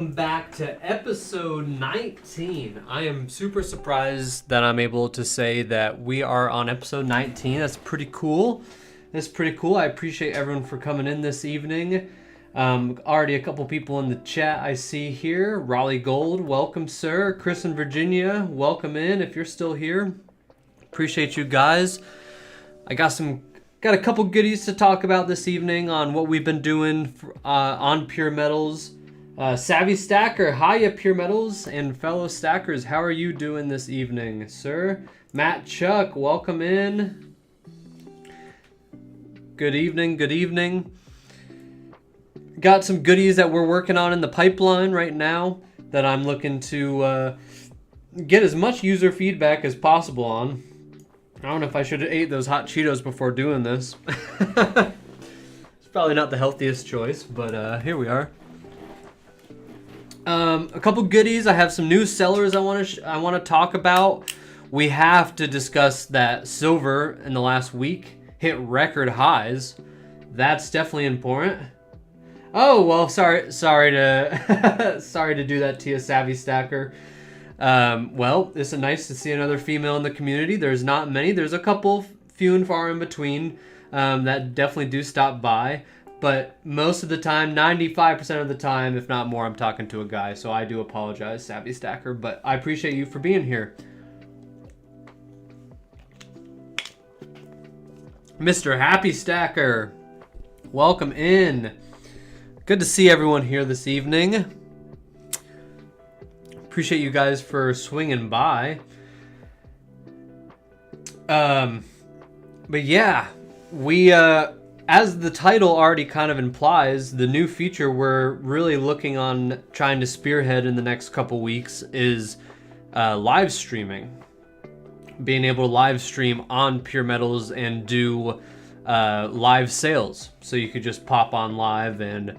Back to episode 19. I am super surprised that I'm able to say that we are on episode 19. That's pretty cool. I appreciate everyone for coming in this evening. Already a couple people in the chat I see here. Raleigh Gold, welcome, sir. Chris in Virginia, welcome in if you're still here. Appreciate you guys. I got a couple goodies to talk about this evening on what we've been doing on PeerMetals. Savvy Stacker, hiya PeerMetals, and fellow stackers, how are you doing this evening, sir? Matt Chuck, welcome in. Good evening. Got some goodies that we're working on in the pipeline right now that I'm looking to get as much user feedback as possible on. I don't know if I should have ate those hot Cheetos before doing this. It's probably not the healthiest choice, but here we are. A couple goodies. I have some new sellers I want to talk about. We have to discuss that silver in the last week hit record highs. That's definitely important. Oh well, sorry to sorry to do that to you, Savvy Stacker. Well, it's nice to see another female in the community. There's not many. There's a couple, few and far in between, that definitely do stop by. But most of the time, 95% of the time, if not more, I'm talking to a guy. So I do apologize, Savvy Stacker, but I appreciate you for being here. Mr. Happy Stacker, welcome in. Good to see everyone here this evening. Appreciate you guys for swinging by. But yeah, we... as the title already kind of implies, the new feature we're really looking on trying to spearhead in the next couple weeks is live streaming. Being able to live stream on PeerMetals and do live sales. So you could just pop on live and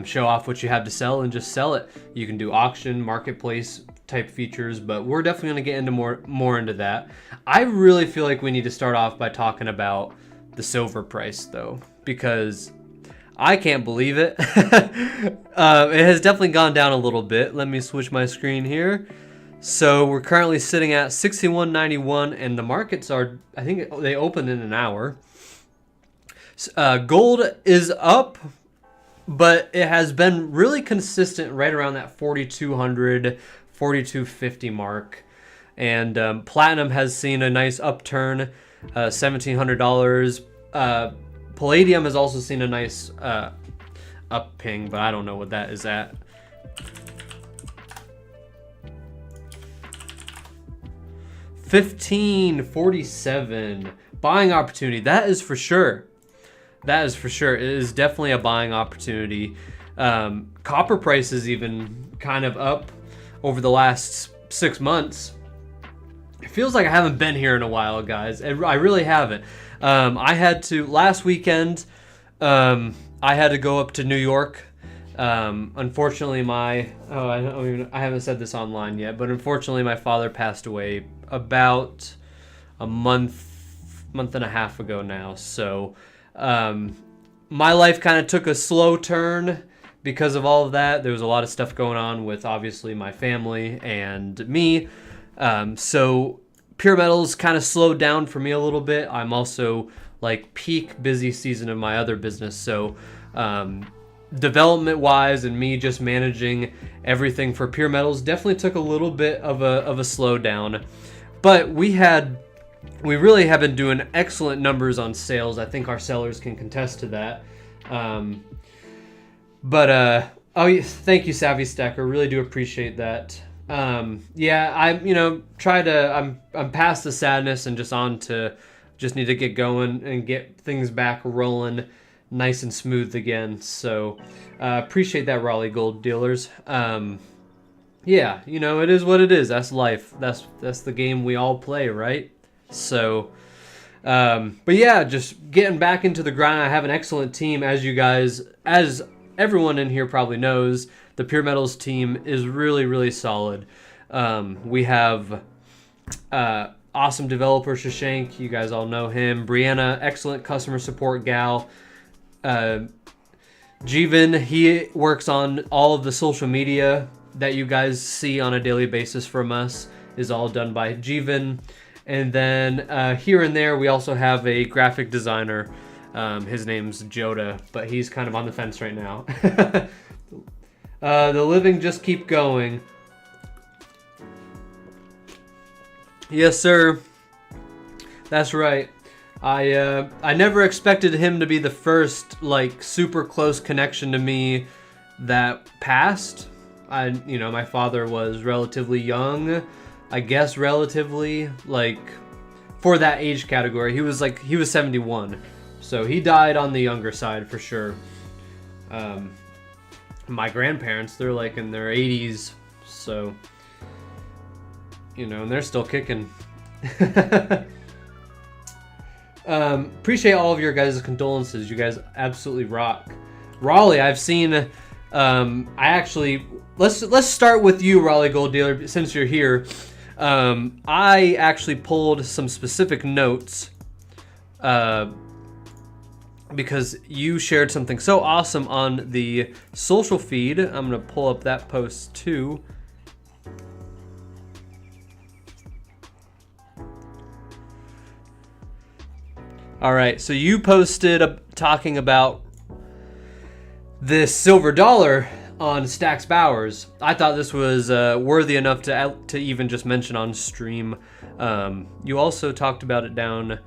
show off what you have to sell and just sell it. You can do auction, marketplace type features, but we're definitely going to get into more into that. I really feel like we need to start off by talking about the silver price though, because I can't believe it. It has definitely gone down a little bit. Let me switch my screen here. So we're currently sitting at 61.91 and the markets are, I think they opened in an hour. Gold is up, but it has been really consistent right around that 4,200, 4,250 mark. And platinum has seen a nice upturn. $1,700. Palladium has also seen a nice upping, but I don't know what that is at. $15.47 buying opportunity. That is for sure. It is definitely a buying opportunity. Copper price is even kind of up over the last 6 months. It feels like I haven't been here in a while, guys. I really haven't. I had to, last weekend, I had to go up to New York. Unfortunately, I haven't said this online yet, but unfortunately my father passed away about a month and a half ago now. So my life kind of took a slow turn because of all of that. There was a lot of stuff going on with obviously my family and me. So PeerMetals kind of slowed down for me a little bit. I'm also like peak busy season of my other business. So development wise and me just managing everything for PeerMetals definitely took a little bit of a slowdown. But we really have been doing excellent numbers on sales. I think our sellers can contest to that. Thank you, Savvy Stacker. Really do appreciate that. I'm past the sadness and just need to get going and get things back rolling nice and smooth again. So, appreciate that, Raleigh Gold dealers. It is what it is. That's life. That's the game we all play, right? So, just getting back into the grind. I have an excellent team, as everyone in here probably knows. The PeerMetals team is really, really solid. We have awesome developer Shashank. You guys all know him. Brianna, excellent customer support gal. Jeevan, he works on all of the social media that you guys see on a daily basis from us, is all done by Jeevan. And then here and there, we also have a graphic designer. His name's Joda, but he's kind of on the fence right now. The living just keep going. Yes, sir. That's right. I never expected him to be the first like super close connection to me that passed. My father was relatively young, I guess relatively, like for that age category. He was 71. So he died on the younger side for sure. My grandparents, they're like in their 80s, so and they're still kicking. Appreciate all of your guys' condolences. You guys absolutely rock. Raleigh, I've seen. Let's start with you, Raleigh Gold Dealer, since you're here. I actually pulled some specific notes because you shared something so awesome on the social feed. I'm gonna pull up that post too. All right, so you posted talking about this silver dollar on Stacks Bowers. I thought this was worthy enough to even just mention on stream. You also talked about it down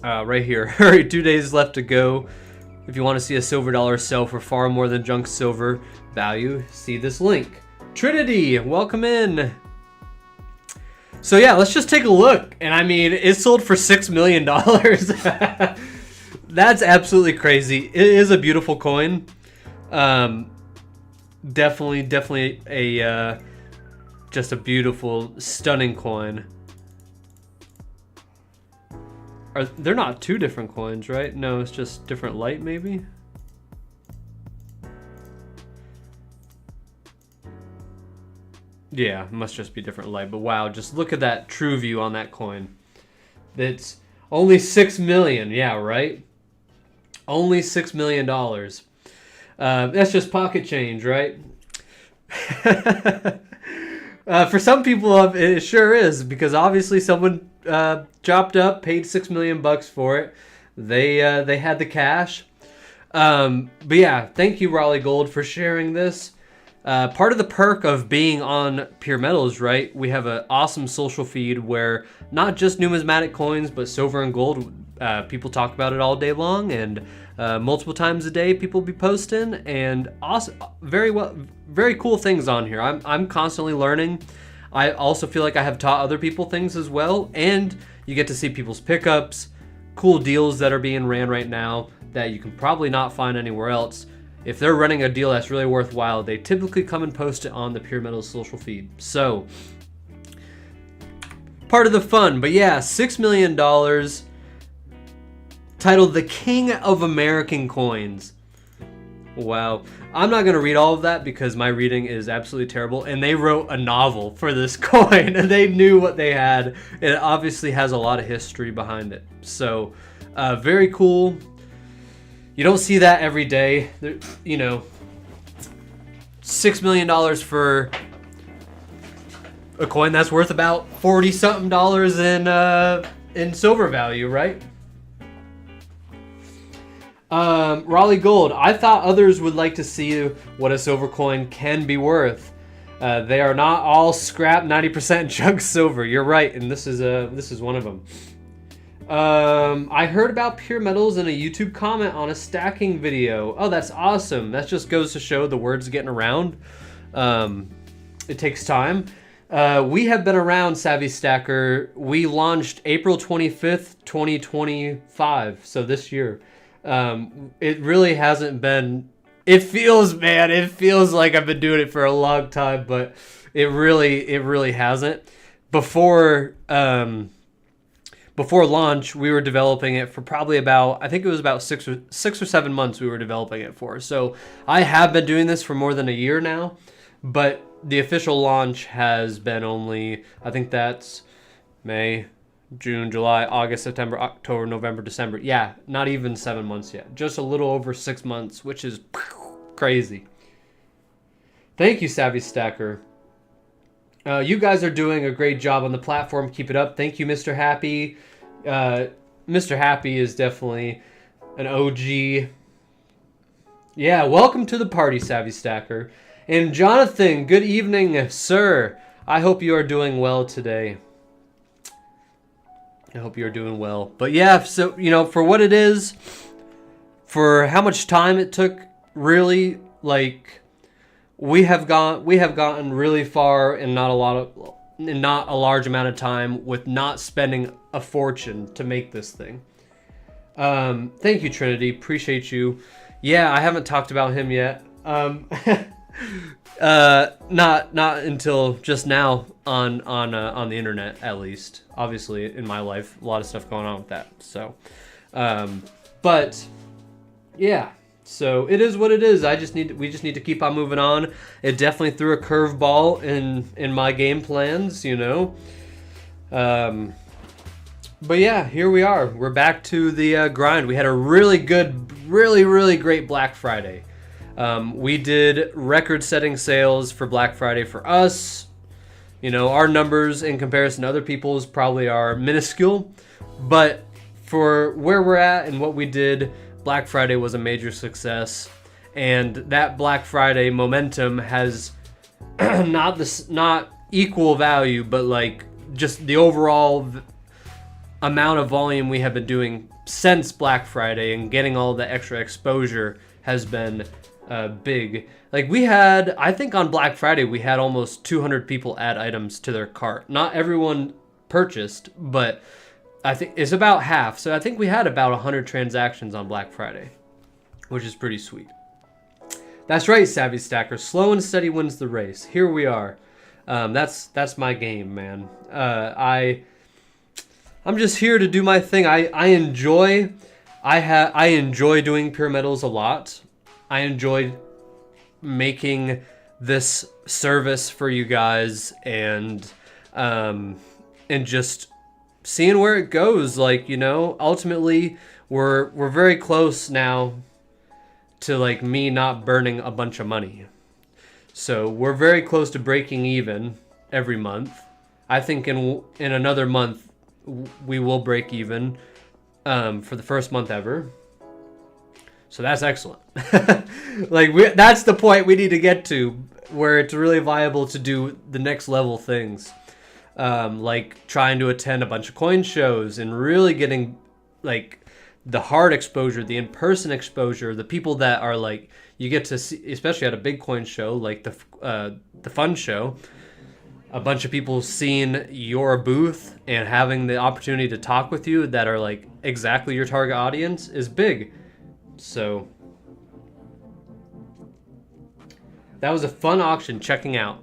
right here. 2 days left to go. If you want to see a silver dollar sell for far more than junk silver value, see this link. Trinity, welcome in. So yeah, let's just take a look. And I mean, it sold for $6 million. That's absolutely crazy. It is a beautiful coin. Definitely a just a beautiful, stunning coin. They're not two different coins, right? No, it's just different light, maybe. Yeah, must just be different light. But wow, just look at that true view on that coin. It's only 6 million. Yeah, right? Only $6 million. That's just pocket change, right? For some people, it sure is, because obviously someone chopped up, paid $6 million for it. They had the cash. But yeah, thank you, Raleigh Gold, for sharing this. Part of the perk of being on PeerMetals, right? We have an awesome social feed where not just numismatic coins, but silver and gold. People talk about it all day long, and multiple times a day people be posting, and awesome, very cool things on here. I'm constantly learning. I also feel like I have taught other people things as well, and you get to see people's pickups, cool deals that are being ran right now that you can probably not find anywhere else. If they're running a deal that's really worthwhile, they typically come and post it on the PeerMetals social feed. So, part of the fun. But yeah, $6 million, titled The King of American Coins. Wow. I'm not going to read all of that because my reading is absolutely terrible. And they wrote a novel for this coin, and they knew what they had. It obviously has a lot of history behind it. So, very cool. You don't see that every day. $6 million for a coin that's worth about $40-something in silver value, right? Raleigh Gold. I thought others would like to see what a silver coin can be worth. They are not all scrap 90% junk silver. You're right, and this is one of them. I heard about PeerMetals in a YouTube comment on a stacking video. Oh, that's awesome. That just goes to show the word's getting around. It takes time. We have been around, Savvy Stacker. We launched April 25th, 2025. So this year. It really hasn't been... It feels like I've been doing it for a long time, but it really hasn't. Before launch, we were developing it for probably about, I think it was about 6 or 7 months we were developing it for. So I have been doing this for more than a year now, but the official launch has been only, I think that's May, June, July, August, September, October, November, December. Yeah, not even 7 months yet. Just a little over 6 months, which is crazy. Thank you, Savvy Stacker. You guys are doing a great job on the platform. Keep it up. Thank you, Mr. Happy. Mr. Happy is definitely an OG. Yeah, welcome to the party, Savvy Stacker. And Jonathan, good evening, sir. I hope you are doing well today. I hope you're doing well. But yeah, so, for what it is, for how much time it took, really, like, we have gotten really far in not a large amount of time with not spending a fortune to make this thing. Thank you, Trinity. Appreciate you. Yeah, I haven't talked about him yet. Not until just now on the internet, at least. Obviously, in my life, a lot of stuff going on with that. So, but yeah. So it is what it is. We just need to keep on moving on. It definitely threw a curveball in my game plans, But yeah, here we are. We're back to the grind. We had a really good, really great Black Friday. We did record-setting sales for Black Friday for us. Our numbers in comparison to other people's probably are minuscule, but for where we're at and what we did, Black Friday was a major success, and that Black Friday momentum has not equal value, but like just the overall amount of volume we have been doing since Black Friday and getting all the extra exposure has been big. Like I think on Black Friday we had almost 200 people add items to their cart. Not everyone purchased, but I think it's about half. So I think we had about 100 transactions on Black Friday, which is pretty sweet. That's right, Savvy Stacker. Slow and steady wins the race. Here we are. That's my game, man. I'm just here to do my thing. I enjoy doing PeerMetals a lot. I enjoy making this service for you guys and just seeing where it goes. Like, ultimately we're very close now to like me not burning a bunch of money. So we're very close to breaking even every month. I think in another month we will break even for the first month ever. So that's excellent. That's the point we need to get to, where it's really viable to do the next level things. Like trying to attend a bunch of coin shows and really getting like the hard exposure, the in-person exposure, the people that are like, you get to see, especially at a big coin show, like the fun show, a bunch of people seeing your booth and having the opportunity to talk with you that are like exactly your target audience is big. So that was a fun auction checking out.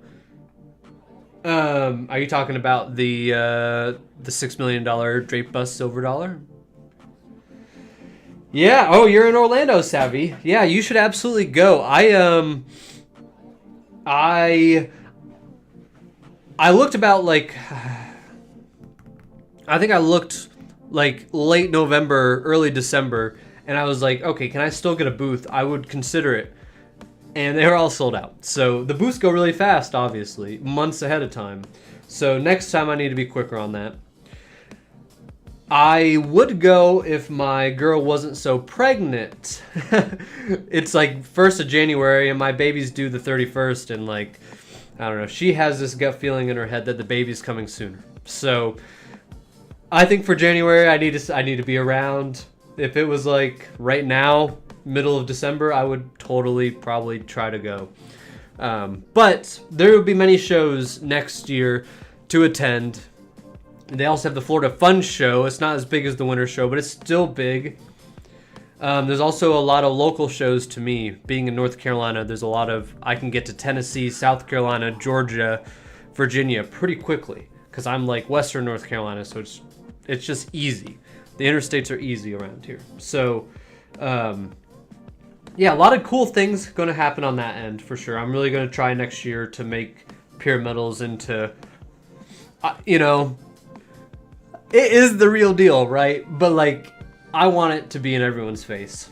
Are you talking about the $6 million Drape Bust Silver Dollar? Yeah. Oh, you're in Orlando, Savvy. Yeah, you should absolutely go. I looked about like, I think I looked like late November, early December, and I was like, okay, can I still get a booth? I would consider it. And they were all sold out. So the booths go really fast, obviously, months ahead of time. So next time I need to be quicker on that. I would go if my girl wasn't so pregnant. It's like 1st of January and my baby's due the 31st, and like, I don't know, she has this gut feeling in her head that the baby's coming sooner. So I think for January I need to be around. If it was like right now, middle of December, I would totally probably try to go. But there will be many shows next year to attend. They also have the Florida Fun Show. It's not as big as the Winter Show, but it's still big. There's also a lot of local shows to me. Being in North Carolina, there's a lot of, I can get to Tennessee, South Carolina, Georgia, Virginia pretty quickly, because I'm like Western North Carolina, so it's just easy. The interstates are easy around here. So, yeah, a lot of cool things going to happen on that end for sure. I'm really going to try next year to make PeerMetals into, it is the real deal, right? But like, I want it to be in everyone's face.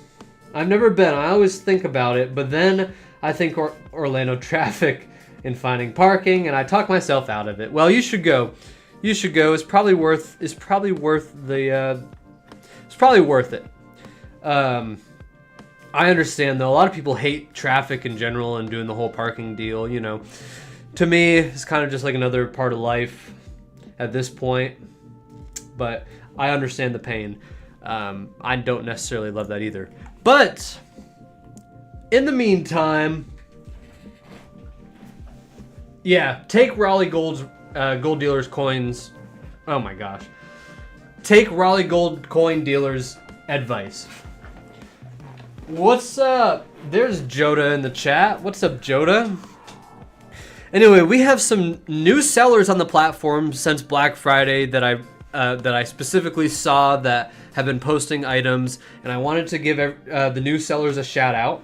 I've never been. I always think about it, but then I think Orlando traffic and finding parking, and I talk myself out of it. Well, you should go. You should go. It's probably worth. It's probably worth the. It's probably worth it. I understand though. A lot of people hate traffic in general and doing the whole parking deal. You know, to me, it's kind of just like another part of life at this point. But I understand the pain. I don't necessarily love that either. But in the meantime, yeah, take Raleigh Gold dealers coins. Oh my gosh, take Raleigh Gold coin dealers advice. What's up? There's Joda in the chat. What's up, Joda? Anyway, we have some new sellers on the platform since Black Friday that I specifically saw that have been posting items, and I wanted to give the new sellers a shout out.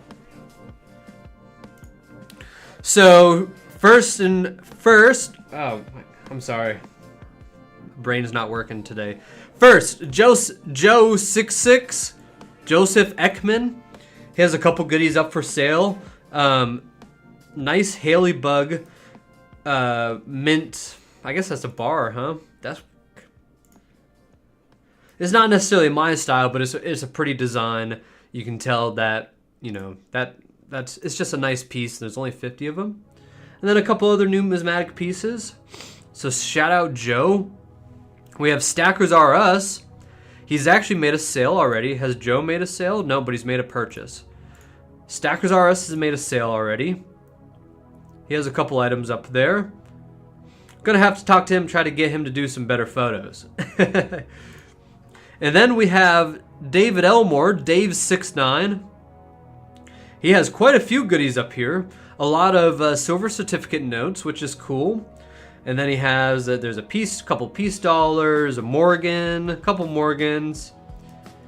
So first, oh, I'm sorry, brain's not working today. First, Joe66, Joseph Ekman. He has a couple goodies up for sale. Nice Haley Bug mint. I guess that's a bar, huh? It's not necessarily my style, but it's a pretty design. You can tell that, you know, it's just a nice piece. There's only 50 of them. And then a couple other numismatic pieces. So shout out Joe. We have Stackers R Us. He's actually made a sale already. Has Joe made a sale? No, but he's made a purchase. Stackers R Us has made a sale already. He has a couple items up there. Gonna have to talk to him, try to get him to do some better photos. And then we have David Elmore, Dave69. He has quite a few goodies up here. A lot of silver certificate notes, which is cool. And then he has, there's a couple peace dollars, a Morgan, a couple Morgans,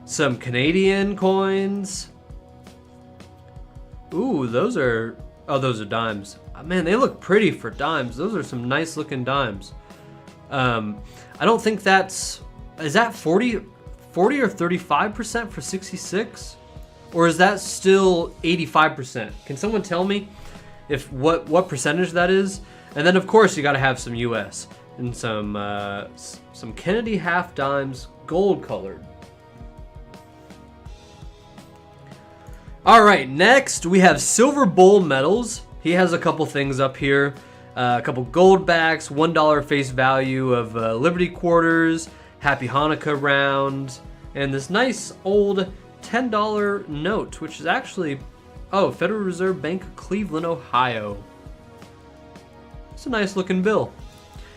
some Canadian coins. Ooh, those are dimes. Man, they look pretty for dimes. Those are some nice looking dimes. I don't think is that 40 or 35% for 66? Or is that still 85%? Can someone tell me if what percentage that is? And then of course you got to have some US and some Kennedy half dimes, gold colored. All right, next we have Silver Bowl Metals. He has a couple things up here, a couple gold backs, $1 face value of Liberty quarters, Happy Hanukkah round, and this nice old $10 note, which is actually, Federal Reserve Bank of Cleveland, Ohio. It's a nice looking bill.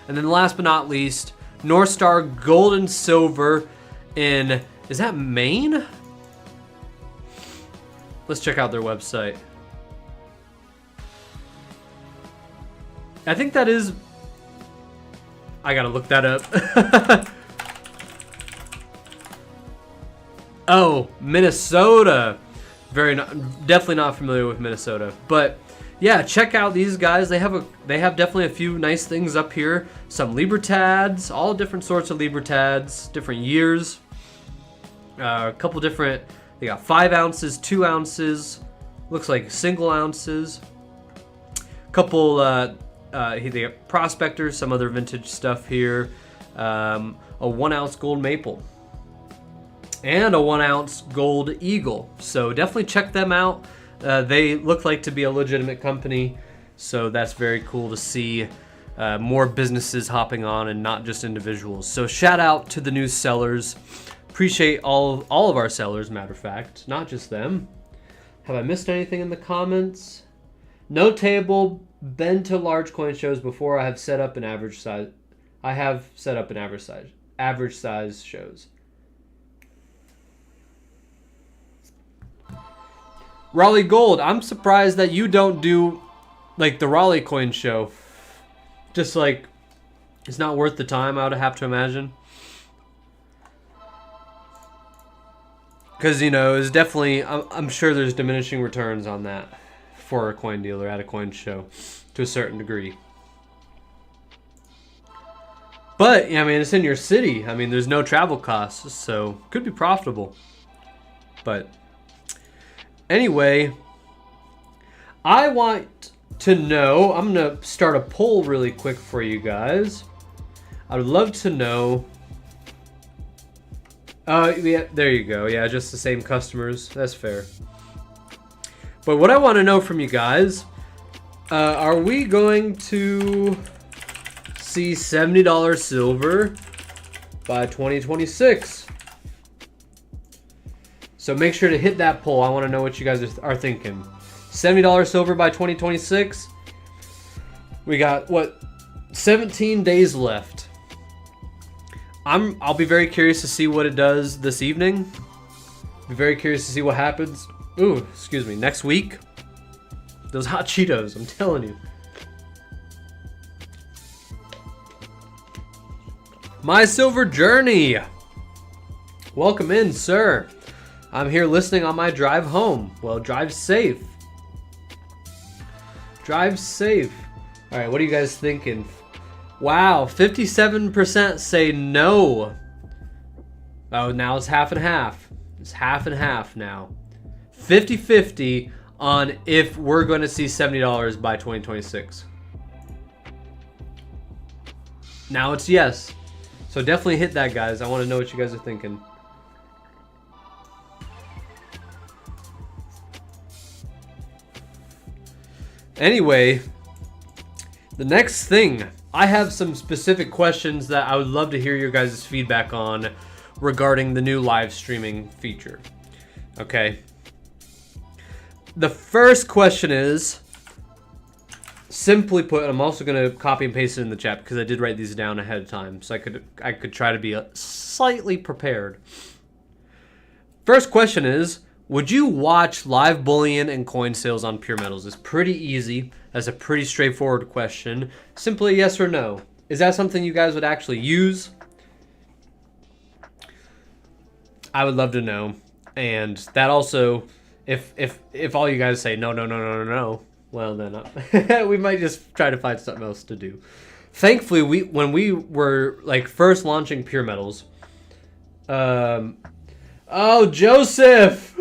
And then last but not least, North Star Gold and Silver in, is that Maine? Let's check out their website. I think that is, I gotta look that up. Oh, Minnesota. Definitely not familiar with Minnesota, but yeah, check out these guys. They have definitely a few nice things up here. Some Libertads, all different sorts of Libertads, different years. A couple different. They got 5 ounces, 2 ounces. Looks like single ounces. Couple. They got prospectors, some other vintage stuff here. A 1 ounce gold maple. And a 1 ounce gold eagle. So definitely check them out. They look like to be a legitimate company. So that's very cool to see more businesses hopping on and not just individuals. So shout out to the new sellers. Appreciate all of our sellers, matter of fact, not just them. Have I missed anything in the comments? No table. Been to large coin shows before. I have set up an average size. Average size shows. Raleigh Gold, I'm surprised that you don't do like the Raleigh coin show. Just like, it's not worth the time, I would have to imagine. Because, you know, it's definitely, I'm sure there's diminishing returns on that for a coin dealer at a coin show to a certain degree. But, I mean, it's in your city. I mean, there's no travel costs, so could be profitable. But anyway, I want to know, I'm going to start a poll really quick for you guys. I would love to know. Yeah, there you go. Yeah, just the same customers. That's fair. But what I want to know from you guys, are we going to see $70 silver by 2026? So make sure to hit that poll. I want to know what you guys are thinking. $70 silver by 2026. We got, what, 17 days left. I'll be very curious to see what it does this evening. Be very curious to see what happens. Ooh, excuse me. Next week. Those hot Cheetos, I'm telling you. My Silver Journey. Welcome in, sir. I'm here listening on my drive home. Well, drive safe. Drive safe. All right, what are you guys thinking? Wow, 57% say no. Oh, now it's half and half. It's half and half now. 50-50 on if we're going to see $70 by 2026. Now it's yes. So definitely hit that, guys. I want to know what you guys are thinking. Anyway, the next thing, I have some specific questions that I would love to hear your guys' feedback on regarding the new live streaming feature. Okay. The first question is, simply put, I'm also going to copy and paste it in the chat because I did write these down ahead of time, so I could try to be slightly prepared. First question is, would you watch live bullion and coin sales on PeerMetals? It's pretty easy. That's a pretty straightforward question. Simply yes or no. Is that something you guys would actually use? I would love to know. And that also, if all you guys say no, well then we might just try to find something else to do. Thankfully, when we were like first launching PeerMetals, oh, Joseph,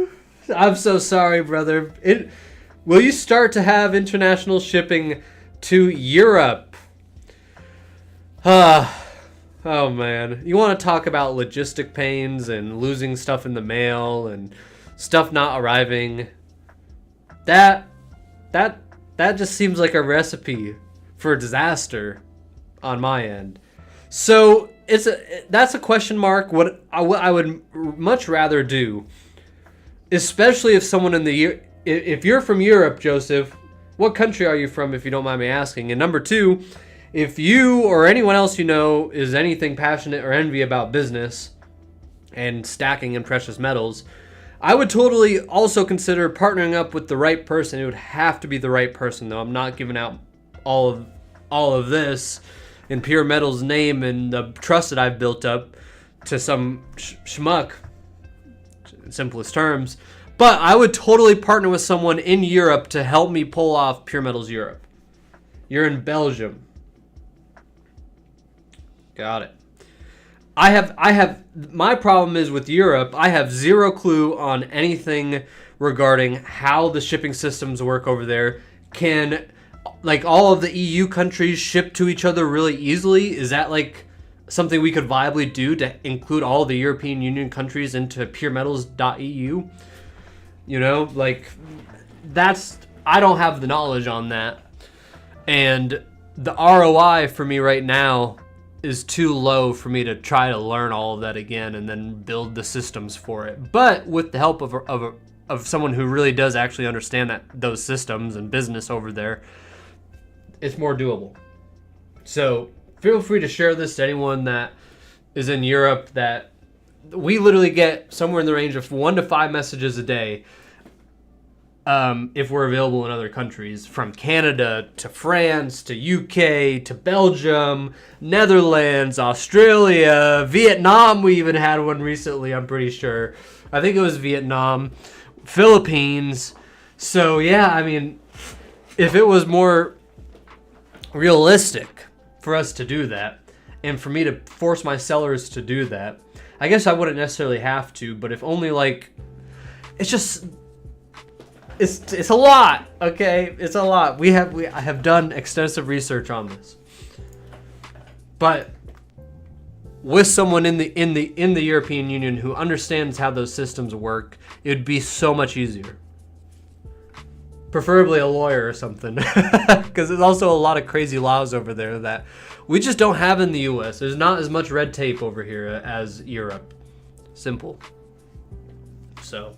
I'm so sorry, brother. Will you start to have international shipping to Europe? Oh man, you want to talk about logistic pains and losing stuff in the mail and stuff not arriving? That just seems like a recipe for disaster on my end. So that's a question mark. What I would much rather do, especially if someone if you're from Europe, Joseph, what country are you from, if you don't mind me asking? And number two, if you or anyone else you know is anything passionate or envy about business and stacking in precious metals, I would totally also consider partnering up with the right person. It would have to be the right person, though. I'm not giving out all of this in PeerMetals' name and the trust that I've built up to some schmuck, in simplest terms. But I would totally partner with someone in Europe to help me pull off PeerMetals Europe. You're in Belgium. Got it. I have my problem is with Europe, I have zero clue on anything regarding how the shipping systems work over there. Can like all of the EU countries ship to each other really easily? Is that like something we could viably do to include all the European Union countries into PeerMetals.eu? You know, like I don't have the knowledge on that. And the ROI for me right now is too low for me to try to learn all of that again and then build the systems for it. But with the help of someone who really does actually understand those systems and business over there, it's more doable. So feel free to share this to anyone that is in Europe. That we literally get somewhere in the range of 1 to 5 messages a day if we're available in other countries, from Canada to France to UK to Belgium, Netherlands, Australia, Vietnam. We even had one recently, I'm pretty sure. I think it was Vietnam, Philippines. So yeah, I mean, if it was more realistic for us to do that, and for me to force my sellers to do that. I guess I wouldn't necessarily have to, but if only like, it's a lot, okay? It's a lot. I have done extensive research on this. But with someone in the European Union who understands how those systems work, it would be so much easier. Preferably a lawyer or something, because there's also a lot of crazy laws over there that we just don't have in the US. There's not as much red tape over here as Europe. Simple. So,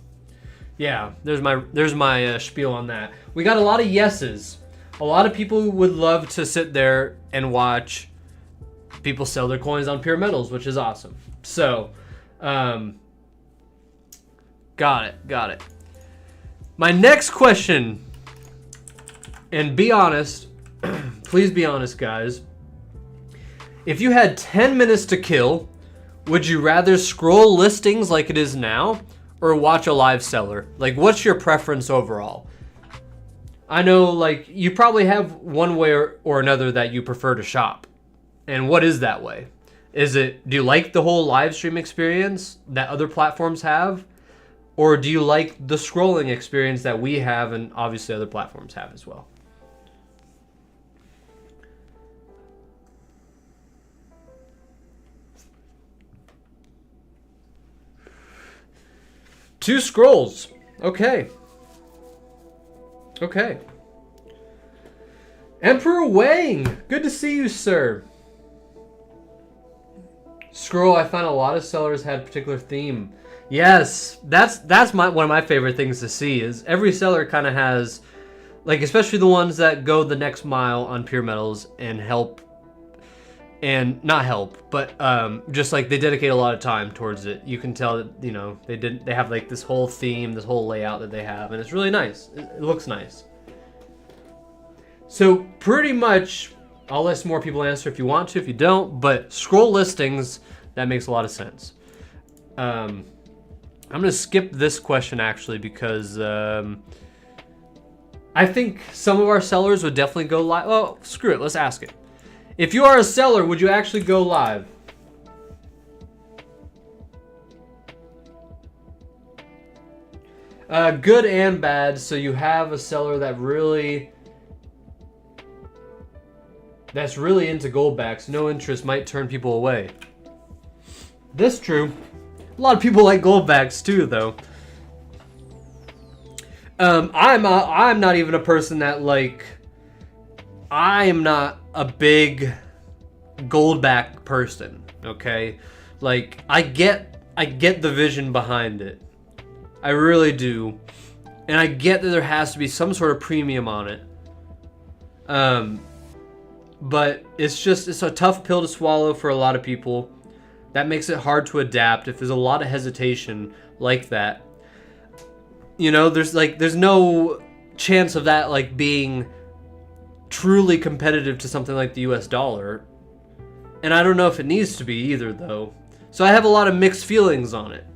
yeah, there's my spiel on that. We got a lot of yeses. A lot of people would love to sit there and watch people sell their coins on PeerMetals, which is awesome. So, got it. My next question, and be honest, please be honest, guys. If you had 10 minutes to kill, would you rather scroll listings like it is now or watch a live seller? Like, what's your preference overall? I know, like, you probably have one way or another that you prefer to shop. And what is that way? Do you like the whole live stream experience that other platforms have? Or do you like the scrolling experience that we have and obviously other platforms have as well? Two scrolls. Okay. Emperor Wang, good to see you, sir. Scroll, I find a lot of sellers had a particular theme. Yes, that's one of my favorite things to see is every seller kind of has, like, especially the ones that go the next mile on PeerMetals and help, and not help, but just like they dedicate a lot of time towards it. You can tell that, you know, they have like this whole theme, this whole layout that they have, and it's really nice. It looks nice. So pretty much, I'll let some more people answer if you want to, if you don't, but scroll listings, that makes a lot of sense. I'm going to skip this question actually because I think some of our sellers would definitely go live. Oh, screw it. Let's ask it. If you are a seller, would you actually go live? Good and bad. So you have a seller that's really into goldbacks. No interest might turn people away. This true. A lot of people like goldbacks too, though. I'm not even a person that like. I am not a big goldback person. Okay, like I get the vision behind it. I really do, and I get that there has to be some sort of premium on it. But it's a tough pill to swallow for a lot of people. That makes it hard to adapt if there's a lot of hesitation like that. You know, there's no chance of that like being truly competitive to something like the US dollar. And I don't know if it needs to be either though. So I have a lot of mixed feelings on it.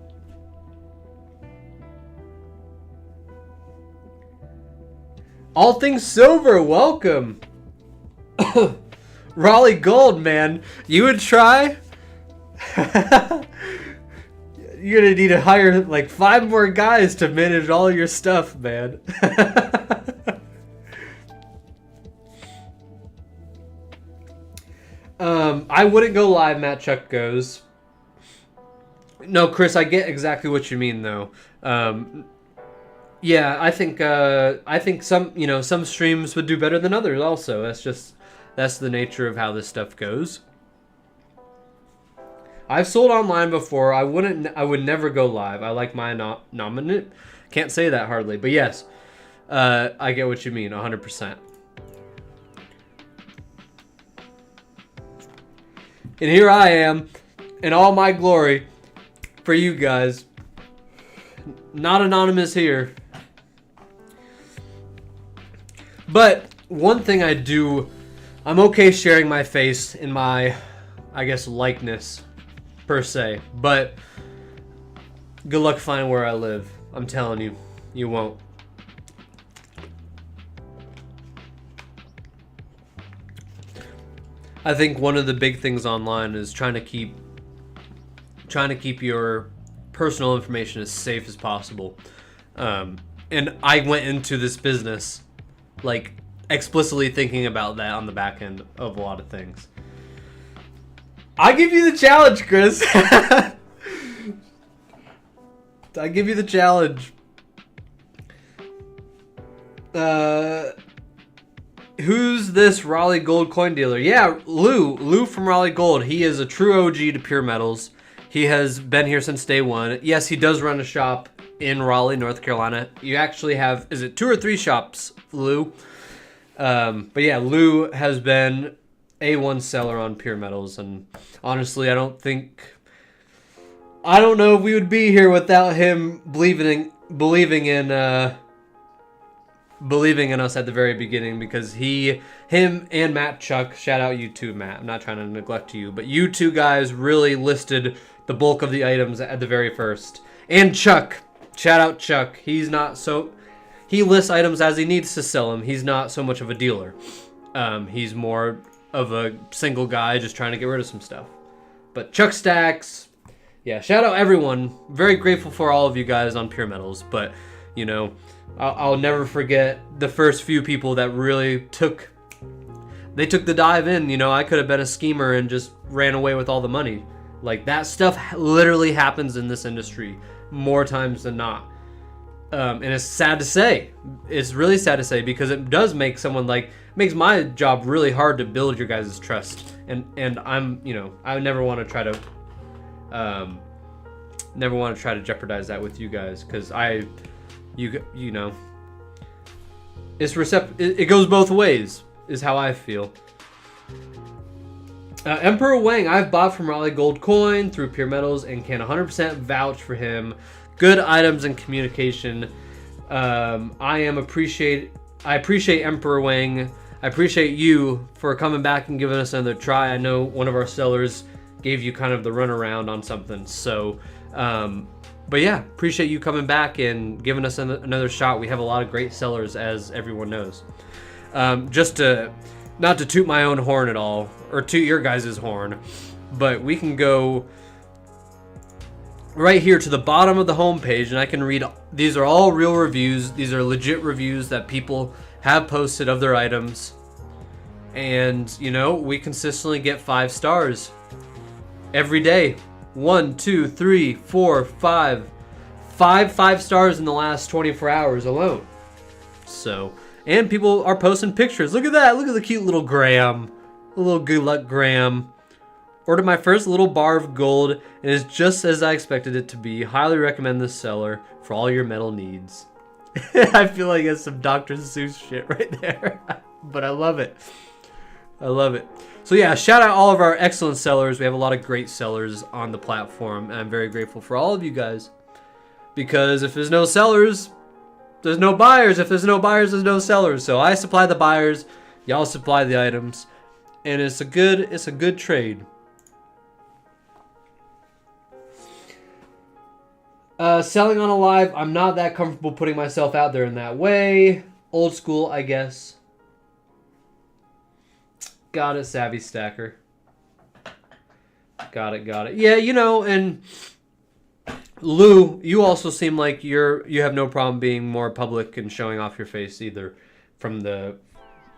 All Things Silver, welcome. Raleigh Gold, man. You would try? You're gonna need to hire like 5 more guys to manage all your stuff, man. I wouldn't go live, Matt Chuck goes. No, Chris, I get exactly what you mean though. Yeah, I think some streams would do better than others also. That's the nature of how this stuff goes. I've sold online before. I would never go live. I like my nominate. Can't say that hardly, but yes, I get what you mean, 100%. And here I am, in all my glory, for you guys. Not anonymous here. But one thing I do, I'm okay sharing my face in my, I guess, likeness, per se. But good luck finding where I live. I'm telling you, you won't. I think one of the big things online is trying to keep your personal information as safe as possible. And I went into this business like explicitly thinking about that on the back end of a lot of things. I give you the challenge, Chris. I give you the challenge. Who's this Raleigh Gold coin dealer? Yeah, Lou from Raleigh Gold. He is a true OG to PeerMetals. He has been here since day one. Yes, he does run a shop in Raleigh, North Carolina. You actually have, is it 2 or 3 shops, Lou? But yeah, Lou has been A1 seller on PeerMetals, and honestly, I don't know if we would be here without him believing in us at the very beginning, because him and Matt Chuck, shout out you too, Matt. I'm not trying to neglect you, but you two guys really listed the bulk of the items at the very first. And Chuck, shout out Chuck. He lists items as he needs to sell them. He's not so much of a dealer. He's more of a single guy just trying to get rid of some stuff. But Chuck Stacks, yeah, shout out everyone. Very grateful for all of you guys on PeerMetals, but you know, I'll never forget the first few people that really took the dive in. You know, I could have been a schemer and just ran away with all the money. Like, that stuff literally happens in this industry more times than not. And it's sad to say. It's really sad to say, because it does make makes my job really hard to build your guys' trust. And I'm, you know, I never want to try to jeopardize that with you guys, because you know, it goes both ways, is how I feel. Emperor Wang, I've bought from Raleigh Gold Coin through PeerMetals and can 100% vouch for him. Good items and communication. I appreciate Emperor Wang. I appreciate you for coming back and giving us another try. I know one of our sellers gave you kind of the runaround on something, so but yeah, appreciate you coming back and giving us another shot. We have a lot of great sellers, as everyone knows. Not to toot my own horn at all, or toot your guys' horn, but we can go right here to the bottom of the homepage, and I can read. These are all real reviews. These are legit reviews that people have posted of their items, and you know, we consistently get 5 stars every day. 1, 2, 3, 4, 5. 5 stars in the last 24 hours alone. So, and people are posting pictures. Look at that. Look at the cute little Graham. A little good luck Graham. Ordered my first little bar of gold, and it's just as I expected it to be. Highly recommend this seller for all your metal needs. I feel like it's some Dr. Seuss shit right there. But I love it. I love it. So yeah, shout out all of our excellent sellers. We have a lot of great sellers on the platform, and I'm very grateful for all of you guys. Because if there's no sellers, there's no buyers. If there's no buyers, there's no sellers. So I supply the buyers, y'all supply the items, and it's a good trade. Selling on a live, I'm not that comfortable putting myself out there in that way. Old school, I guess. Got it, Savvy Stacker. Got it. Yeah, you know, and Lou, you also seem like you have no problem being more public and showing off your face either. That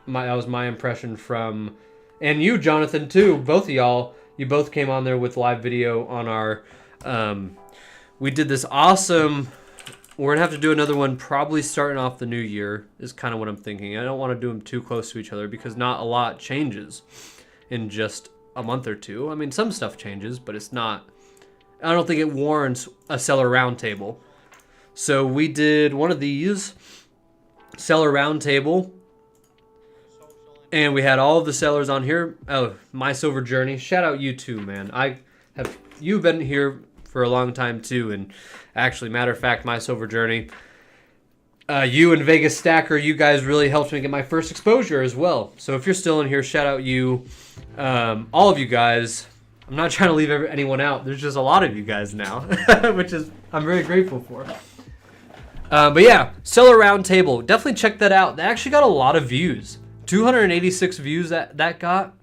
was my impression from, and you, Jonathan, too. Both of y'all, you both came on there with live video on our. We did this awesome. We're gonna have to do another one probably starting off the new year, is kind of what I'm thinking. I don't want to do them too close to each other because not a lot changes in just a month or two. I mean, some stuff changes, but it's not. I don't think it warrants a seller roundtable. So we did one of these seller roundtable, and we had all of the sellers on here. Oh, My Silver Journey. Shout out you too, man. You've been here for a long time too, and actually, matter of fact, My Silver Journey, you and Vegas Stacker, you guys really helped me get my first exposure as well. So if you're still in here, shout out you, all of you guys. I'm not trying to leave anyone out. There's just a lot of you guys now, which is I'm very grateful for. But yeah, Seller Roundtable, definitely check that out. They actually got a lot of views, 286 views that got.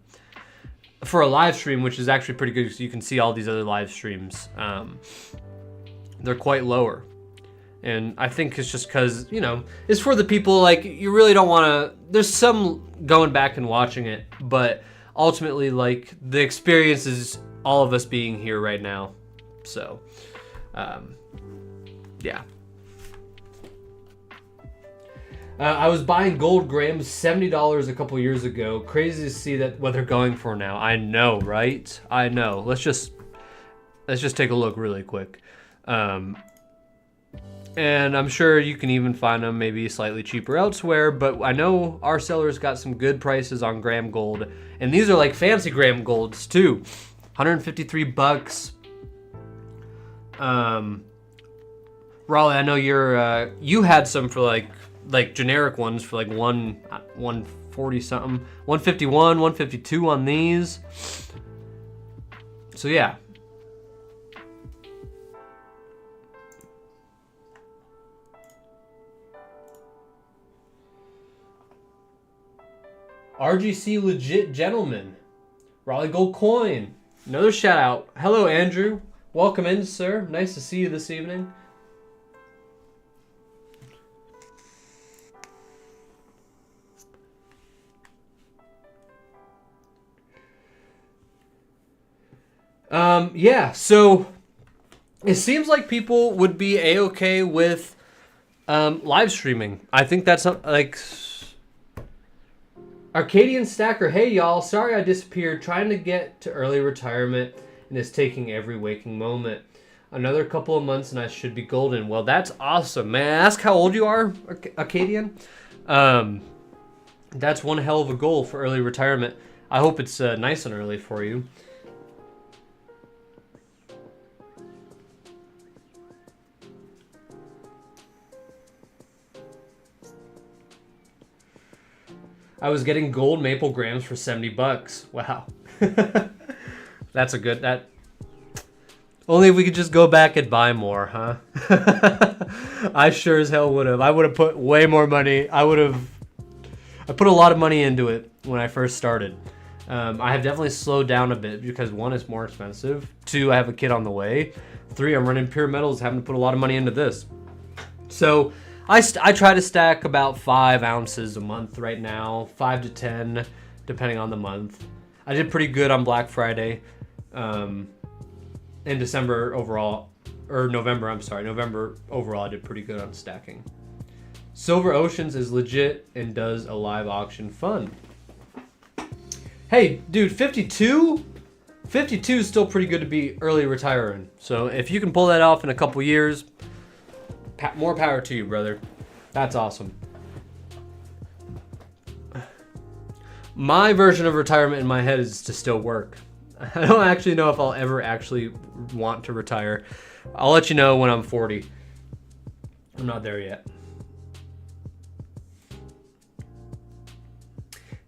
for a live stream, which is actually pretty good because you can see all these other live streams. They're quite lower. And I think it's just because, it's for the people, like, you really don't want to, there's some going back and watching it, but ultimately, like, the experience is all of us being here right now. So, yeah. I was buying gold grams $70 a couple years ago. Crazy to see that what they're going for now. I know, right? I know. Let's just take a look really quick. And I'm sure you can even find them maybe slightly cheaper elsewhere, but I know our sellers got some good prices on gram gold, and these are like fancy gram golds too. $153. Raleigh, I know you had some for like generic ones for like 140 something, 151, 152 on these. So yeah. RGC legit gentleman. Raleigh Gold Coin. Another shout out. Hello, Andrew. Welcome in, sir. Nice to see you this evening. Yeah, so it seems like people would be a-okay with live streaming. I think that's like Arcadian Stacker. Hey y'all, sorry I disappeared, trying to get to early retirement and it's taking every waking moment. Another couple of months and I should be golden. Well, that's awesome. May I ask how old you are, Arcadian? That's one hell of a goal for early retirement. I hope it's nice and early for you. I was getting gold maple grams for $70. Wow. That's a good, only if we could just go back and buy more, huh? I sure as hell would have. I would have put way more money. I put a lot of money into it when I first started. I have definitely slowed down a bit because 1, it's more expensive. 2, I have a kid on the way. 3, I'm running PeerMetals, having to put a lot of money into this. So I try to stack about 5 ounces a month right now, 5 to 10, depending on the month. I did pretty good on Black Friday. In December overall, or November, I'm sorry. November overall, I did pretty good on stacking. Silver Oceans is legit and does a live auction fun. Hey, dude, 52? 52 is still pretty good to be early retiring. So if you can pull that off in a couple years, more power to you, brother. That's awesome. My version of retirement in my head is to still work. I don't actually know if I'll ever actually want to retire. I'll let you know when I'm 40. I'm not there yet.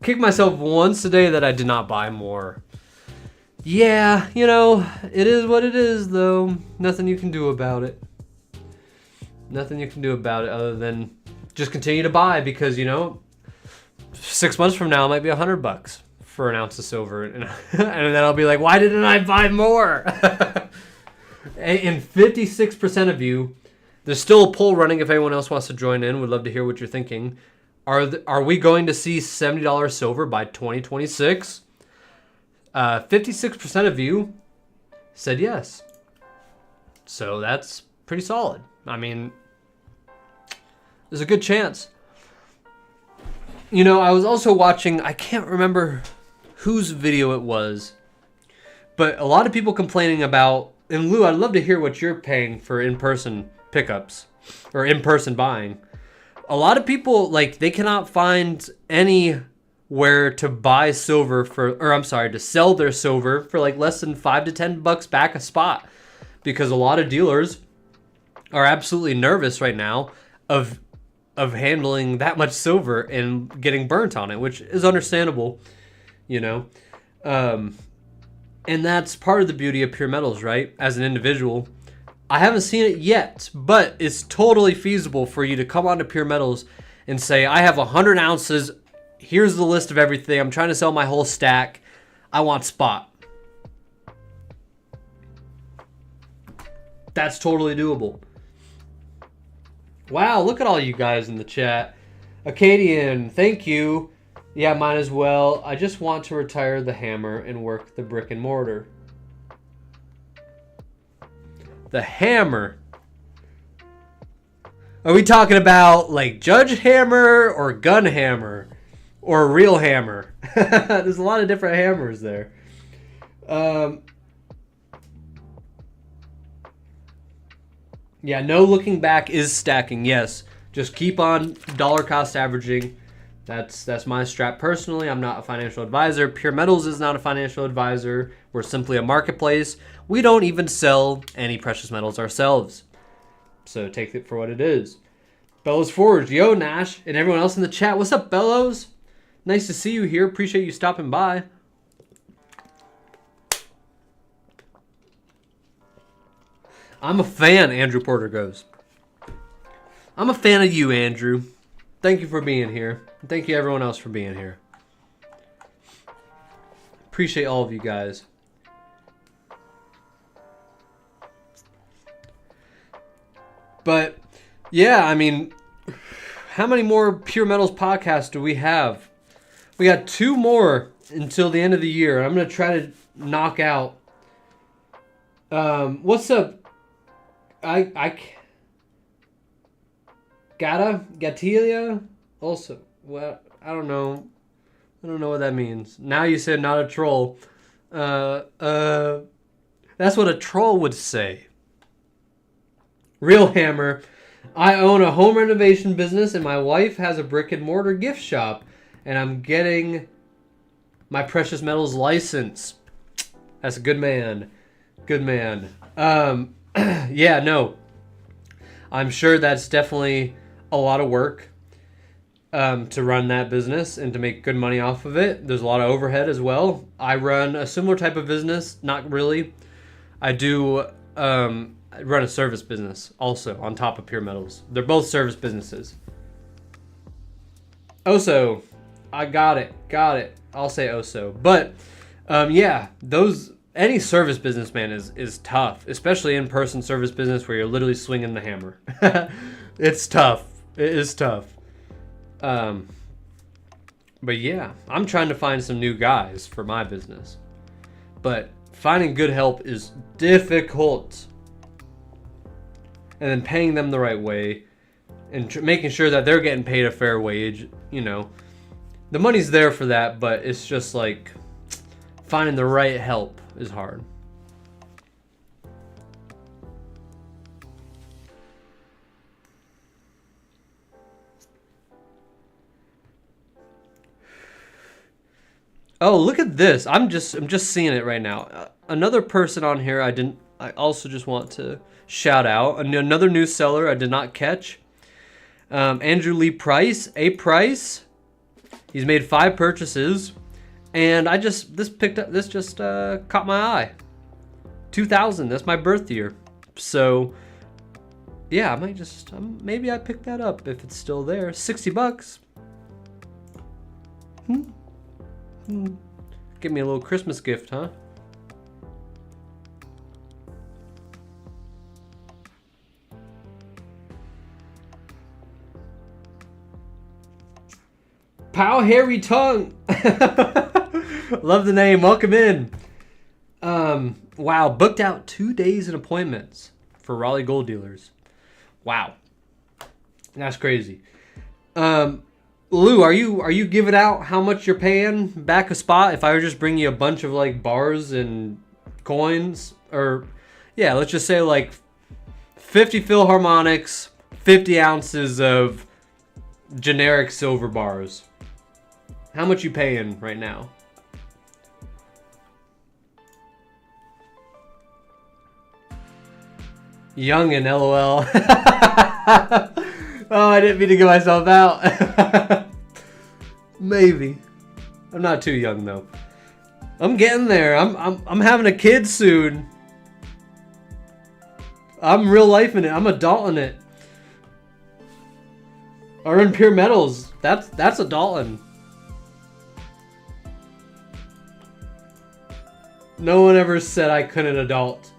Kicked myself once today that I did not buy more. Yeah, it is what it is, though. Nothing you can do about it. Nothing you can do about it other than just continue to buy because, 6 months from now, it might be $100 for an ounce of silver. And then I'll be like, why didn't I buy more? And 56% of you, there's still a poll running if anyone else wants to join in. Would love to hear what you're thinking. Are we going to see $70 silver by 2026? 56% of you said yes. So that's pretty solid. I mean, there's a good chance. I was also watching, I can't remember whose video it was, but a lot of people complaining about, and Lou, I'd love to hear what you're paying for in-person pickups or in-person buying. A lot of people, they cannot find anywhere to buy silver to sell their silver for less than $5 to $10 back a spot because a lot of dealers are absolutely nervous right now of handling that much silver and getting burnt on it, which is understandable, and that's part of the beauty of PeerMetals, right? As an individual, I haven't seen it yet, but it's totally feasible for you to come onto PeerMetals and say, I have 100 ounces. Here's the list of everything. I'm trying to sell my whole stack. I want spot. That's totally doable. Wow, look at all you guys in the chat. Acadian, thank you. Yeah, mine as well. I just want to retire the hammer and work the brick and mortar. The hammer. Are we talking about like Judge Hammer or Gun Hammer or Real Hammer? There's a lot of different hammers there. Yeah, no looking back is stacking. Yes, just keep on dollar cost averaging. That's my strat personally. I'm not a financial advisor. PeerMetals is not a financial advisor. We're simply a marketplace. We don't even sell any precious metals ourselves. So take it for what it is. Bellows Forge. Yo, Nash, and everyone else in the chat. What's up, Bellows? Nice to see you here. Appreciate you stopping by. I'm a fan, Andrew Porter goes. I'm a fan of you, Andrew. Thank you for being here. Thank you, everyone else, for being here. Appreciate all of you guys. But, yeah, I mean, how many more PeerMetals podcasts do we have? We got 2 more until the end of the year. I'm going to try to knock out. What's up? Gatilia? Also, well, I don't know. I don't know what that means. Now you said not a troll. That's what a troll would say. Real Hammer. I own a home renovation business and my wife has a brick and mortar gift shop and I'm getting my precious metals license. That's a good man. Good man. Yeah, no. I'm sure that's definitely a lot of work to run that business and to make good money off of it. There's a lot of overhead as well. I run a similar type of business. Not really. I do I run a service business also on top of PeerMetals. They're both service businesses. Oso. I got it. I'll say Oso. But yeah, any service business, man, is tough, especially in-person service business where you're literally swinging the hammer. It's tough. It is tough. But yeah, I'm trying to find some new guys for my business. But finding good help is difficult. And then paying them the right way and making sure that they're getting paid a fair wage, you know. The money's there for that, but it's just like finding the right help is hard. Oh, look at this. I'm just seeing it right now. Another person on here I also just want to shout out. Another new seller I did not catch. Andrew Lee Price, A Price. He's made 5 purchases. And this just caught my eye. 2000, that's my birth year. So yeah, I might just maybe I pick that up if it's still there. $60. Give me a little Christmas gift, huh? Pow Hairy Tongue. Love the name. Welcome in. Wow, booked out 2 days in appointments for Raleigh Gold Dealers. Wow. That's crazy. Lou, are you giving out how much you're paying back a spot if I were just bringing you a bunch of like bars and coins? Or yeah, let's just say like 50 Philharmonics, 50 ounces of generic silver bars. How much you paying right now? Young and LOL. Oh, I didn't mean to get myself out. Maybe. I'm not too young though. I'm getting there. I'm having a kid soon. I'm real life in it. I'm adulting it. Or in PeerMetals. That's adulting. No one ever said I couldn't adult.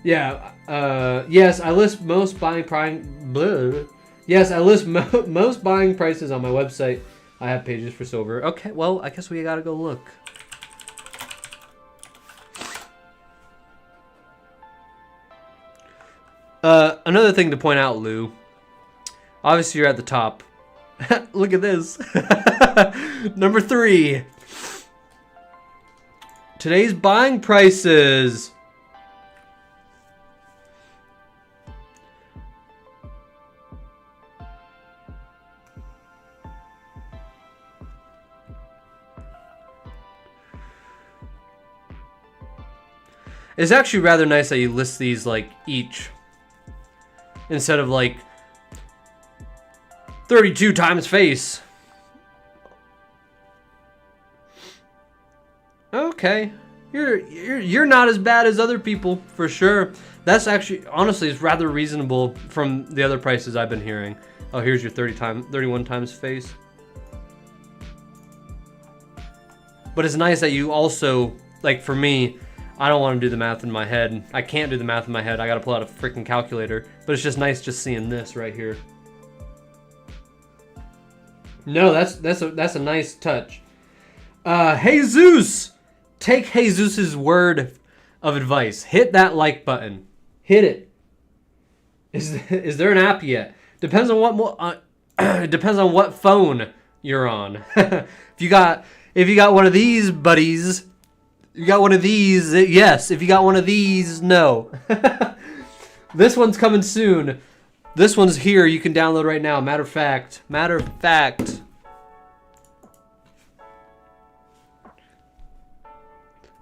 Yeah, yes, I list most buying Yes, I list most buying prices on my website. I have pages for silver. Okay, well, I guess we gotta go look. Another thing to point out, Lou. Obviously, you're at the top. Look at this. Number 3. Today's buying prices. It's actually rather nice that you list these like each instead of like 32 times face. Okay, you're not as bad as other people for sure. That's actually honestly is rather reasonable from the other prices I've been hearing. Oh, here's your 31 times face. But it's nice that you also, like for me, I don't want to do the math in my head. I can't do the math in my head. I got to pull out a freaking calculator. But it's just nice just seeing this right here. No, that's a nice touch. Jesus, take Jesus's word of advice. Hit that like button. Hit it. Is there an app yet? Depends on what depends on what phone you're on. if you got one of these buddies. You got one of these, yes. If you got one of these, no. This one's coming soon. This one's here. You can download right now. Matter of fact.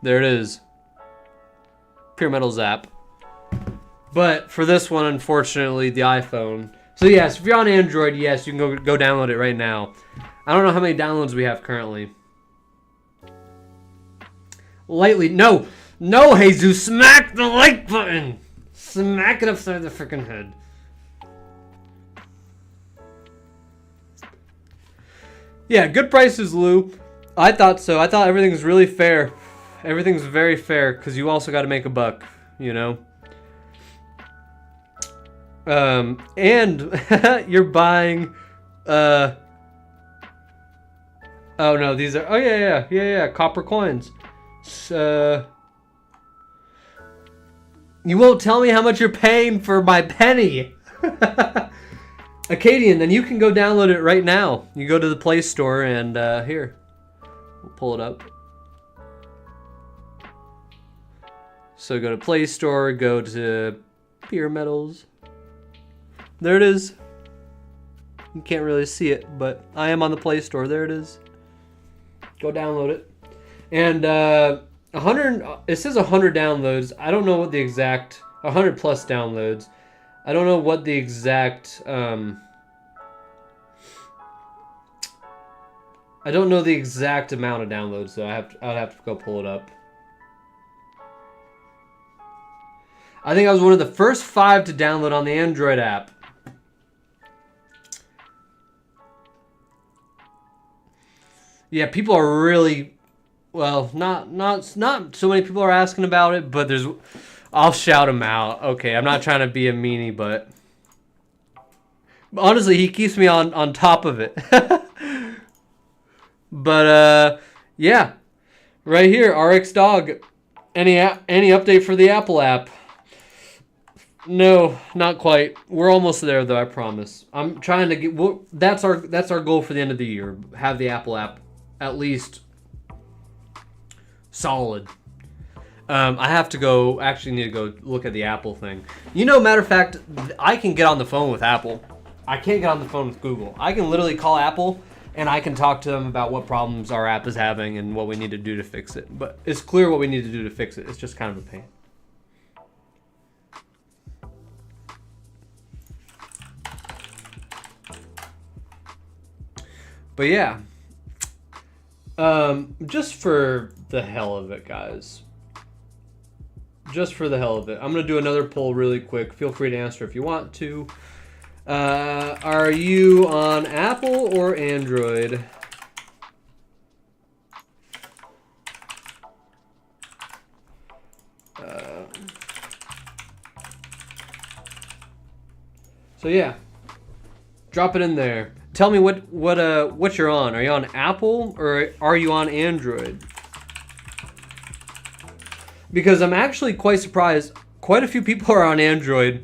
There it is. PeerMetals app. But for this one, unfortunately, the iPhone. So yes, if you're on Android, yes, you can go download it right now. I don't know how many downloads we have currently. Lightly, no, Jesus, smack the like button. Smack it upside the freaking head. Yeah, good prices, Lou. I thought so. I thought everything's really fair. Everything's very fair because you also got to make a buck, you know. And you're buying. Oh no, these are. Oh yeah. Copper coins. You won't tell me how much you're paying for my penny. Acadian, then you can go download it right now. You go to the Play Store and here. We'll pull it up. So go to Play Store, go to PeerMetals. There it is. You can't really see it, but I am on the Play Store. There it is. Go download it. And 100, it says 100 downloads. I don't know what the exact, 100 plus downloads. I don't know what the exact, I don't know the exact amount of downloads, so I'd have to go pull it up. I think I was one of the first 5 to download on the Android app. Yeah, people are really, well, not so many people are asking about it, but I'll shout them out. Okay, I'm not trying to be a meanie, but honestly, he keeps me on top of it. But yeah, right here, RX Dog. Any update for the Apple app? No, not quite. We're almost there, though. I promise. I'm trying to get. Well, that's our goal for the end of the year. Have the Apple app at least solid. I have to go. Actually, need to go look at the Apple thing. You know, matter of fact, I can get on the phone with Apple. I can't get on the phone with Google. I can literally call Apple and I can talk to them about what problems our app is having and what we need to do to fix it. But it's clear what we need to do to fix it. It's just kind of a pain. But yeah, just for the hell of it, guys. Just for the hell of it. I'm going to do another poll really quick. Feel free to answer if you want to. Are you on Apple or Android? So yeah, drop it in there. Tell me what you're on. Are you on Apple or are you on Android? Because I'm actually quite surprised. Quite a few people are on Android,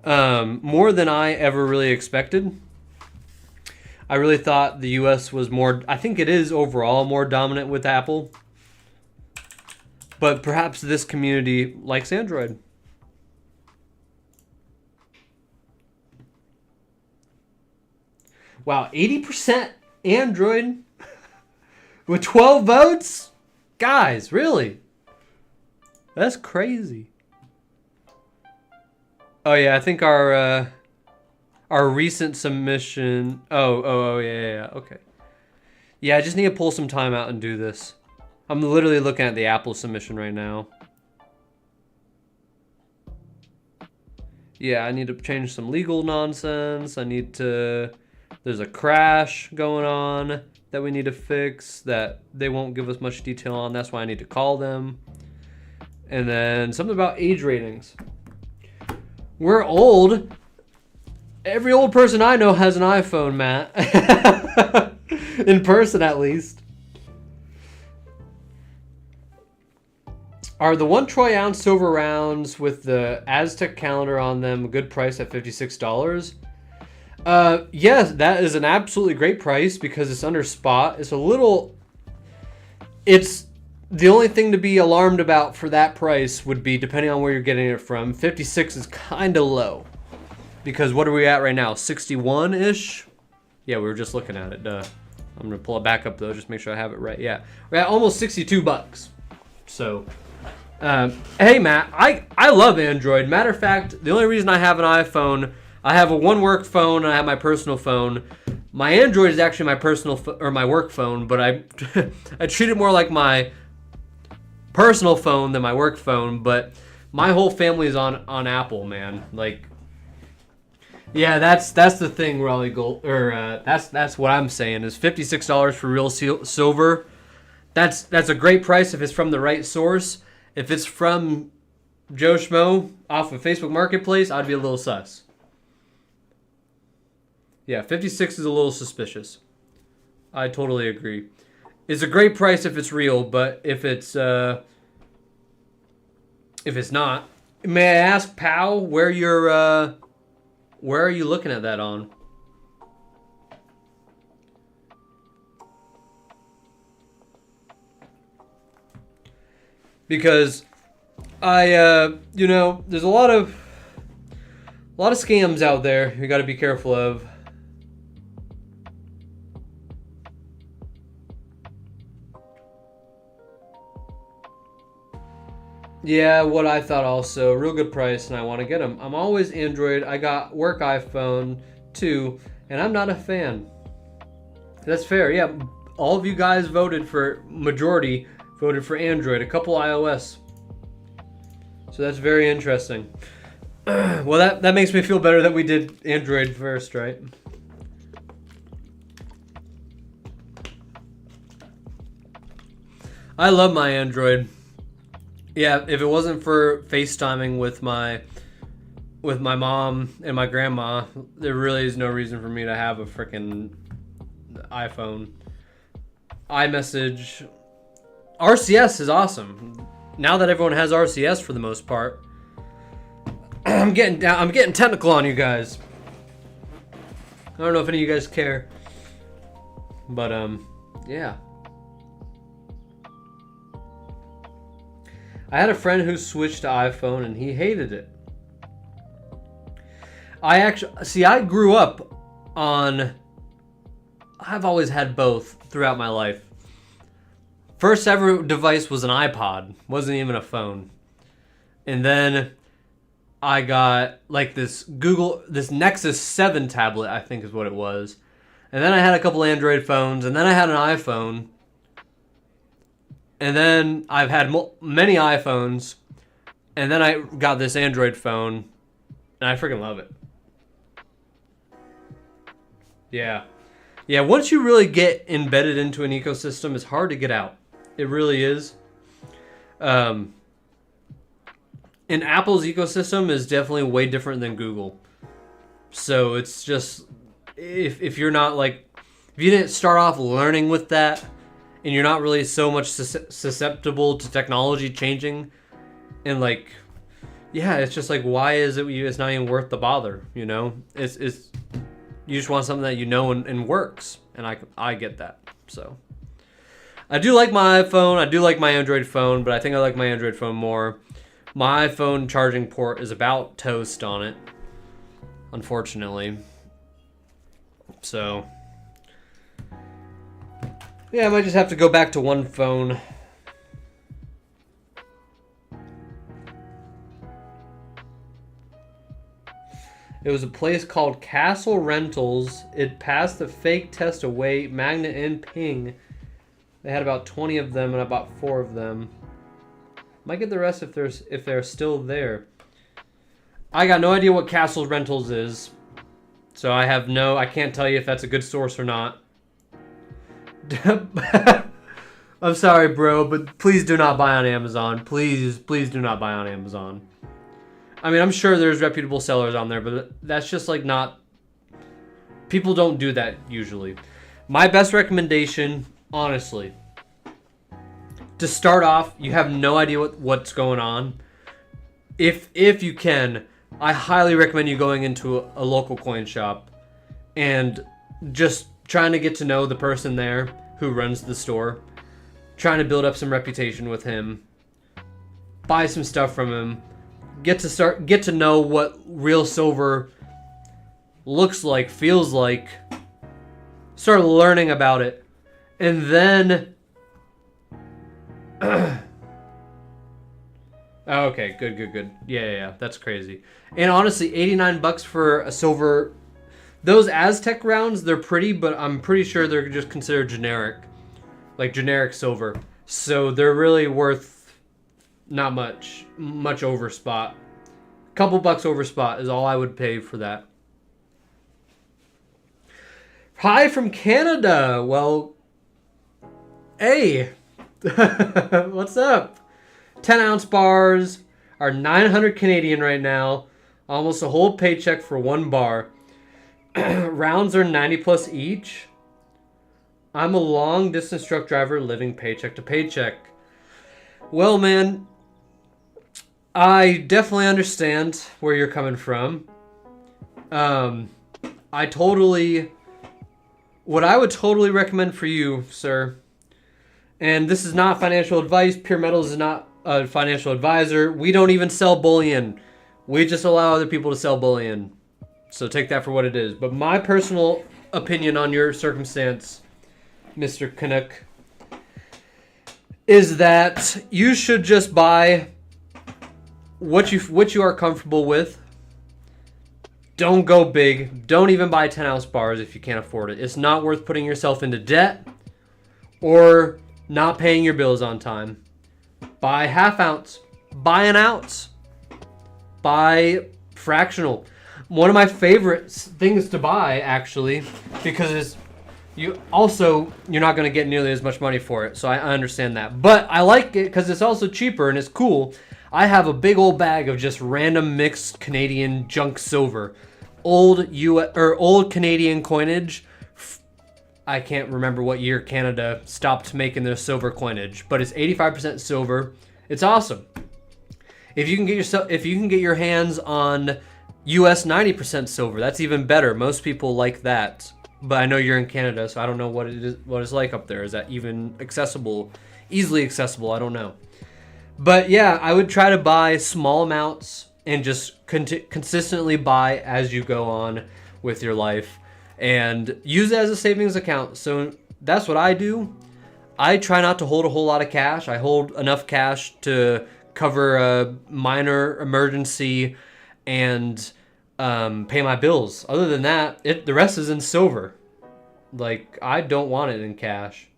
more than I ever really expected. I really thought the US was more, I think it is overall more dominant with Apple. But perhaps this community likes Android. Wow, 80% Android with 12 votes? Guys, really? That's crazy. Oh yeah, I think our recent submission. Oh yeah, okay. Yeah, I just need to pull some time out and do this. I'm literally looking at the Apple submission right now. Yeah, I need to change some legal nonsense. There's a crash going on that we need to fix that they won't give us much detail on. That's why I need to call them. And then something about age ratings. We're old. Every old person I know has an iPhone, Matt. In person, at least. Are the 1 troy ounce silver rounds with the Aztec calendar on them a good price at $56? Yes, that is an absolutely great price because it's under spot. It's the only thing to be alarmed about for that price would be, depending on where you're getting it from, 56 is kind of low. Because what are we at right now? 61-ish? Yeah, we were just looking at it. Duh. I'm going to pull it back up, though, just make sure I have it right. Yeah, we're at almost $62. So, hey, Matt, I love Android. Matter of fact, the only reason I have an iPhone, I have a one work phone and I have my personal phone. My Android is actually my personal or my work phone, but I I treat it more like my personal phone than my work phone. But my whole family is on Apple, man. Like, yeah, that's the thing, Raleigh Gold, or that's what I'm saying is $56 for real silver. That's a great price if it's from the right source. If it's from Joe Schmo off of Facebook Marketplace, I'd be a little sus. Yeah, 56 is a little suspicious. I totally agree. It's a great price if it's real, but if it's not, may I ask, pal, where are you looking at that on? Because there's a lot of scams out there you got to be careful of. Yeah, what I thought also. Real good price, and I want to get them. I'm always Android. I got work iPhone too, and I'm not a fan. That's fair. Yeah, all of you guys voted for Android. A couple iOS. So that's very interesting. Well, that makes me feel better that we did Android first, right? I love my Android. Yeah, if it wasn't for FaceTiming with my mom and my grandma, there really is no reason for me to have a freaking iPhone. iMessage, RCS is awesome. Now that everyone has RCS for the most part, I'm getting technical on you guys. I don't know if any of you guys care, but yeah. I had a friend who switched to iPhone and he hated it. I grew up on, I've always had both throughout my life. First ever device was an iPod, wasn't even a phone. And then I got like this Nexus 7 tablet, I think is what it was. And then I had a couple Android phones, and then I had an iPhone. And then I've had many iPhones, and then I got this Android phone, and I freaking love it. Yeah. Yeah, once you really get embedded into an ecosystem, it's hard to get out. It really is. And Apple's ecosystem is definitely way different than Google. So it's just, if you're not like, if you didn't start off learning with that, and you're not really so much susceptible to technology changing, and like, yeah, it's just like, why is it? It's not even worth the bother, you know? It's you just want something that you know and works, and I get that. So I do like my iPhone. I do like my Android phone, but I think I like my Android phone more. My iPhone charging port is about toast on it, unfortunately. So yeah, I might just have to go back to one phone. It was a place called Castle Rentals. It passed the fake test away, magnet and ping. They had about 20 of them, and I bought 4 of them. Might get the rest if they're still there. I got no idea what Castle Rentals is, so I can't tell you if that's a good source or not. I'm sorry, bro, but please do not buy on Amazon. Please do not buy on Amazon. I mean, I'm sure there's reputable sellers on there, but that's just like not... People don't do that usually. My best recommendation, honestly, to start off, you have no idea what's going on. If you can, I highly recommend you going into a local coin shop and just trying to get to know the person there who runs the store, trying to build up some reputation with him, buy some stuff from him, get to know what real silver looks like, feels like, start learning about it, and then okay, good. Yeah, that's crazy. And honestly, $89 for a silver. Those Aztec rounds, they're pretty, but I'm pretty sure they're just considered generic, like generic silver. So they're really worth not much over spot. A couple bucks over spot is all I would pay for that. Hi from Canada. Well, hey, what's up? 10-ounce bars are 900 Canadian right now. Almost a whole paycheck for 1 bar. Rounds are 90 plus each. I'm a long distance truck driver living paycheck to paycheck. Well, man, I definitely understand where you're coming from. What I would totally recommend for you, sir, and this is not financial advice. PeerMetals is not a financial advisor. We don't even sell bullion. We just allow other people to sell bullion. So take that for what it is. But my personal opinion on your circumstance, Mr. Canuck, is that you should just buy what you are comfortable with. Don't go big. Don't even buy 10-ounce bars if you can't afford it. It's not worth putting yourself into debt or not paying your bills on time. Buy half ounce. Buy an ounce. Buy fractional. One of my favorite things to buy, actually, because you're not going to get nearly as much money for it, so I understand that. But I like it because it's also cheaper and it's cool. I have a big old bag of just random mixed Canadian junk silver, old Canadian coinage. I can't remember what year Canada stopped making their silver coinage, but it's 85% silver. It's awesome. If you can get your hands on US 90% silver, that's even better. Most people like that. But I know you're in Canada, so I don't know what it's like up there. Is that even accessible? Easily accessible, I don't know. But yeah, I would try to buy small amounts and just consistently buy as you go on with your life and use it as a savings account. So that's what I do. I try not to hold a whole lot of cash. I hold enough cash to cover a minor emergency and pay my bills. Other than that, the rest is in silver. Like, I don't want it in cash.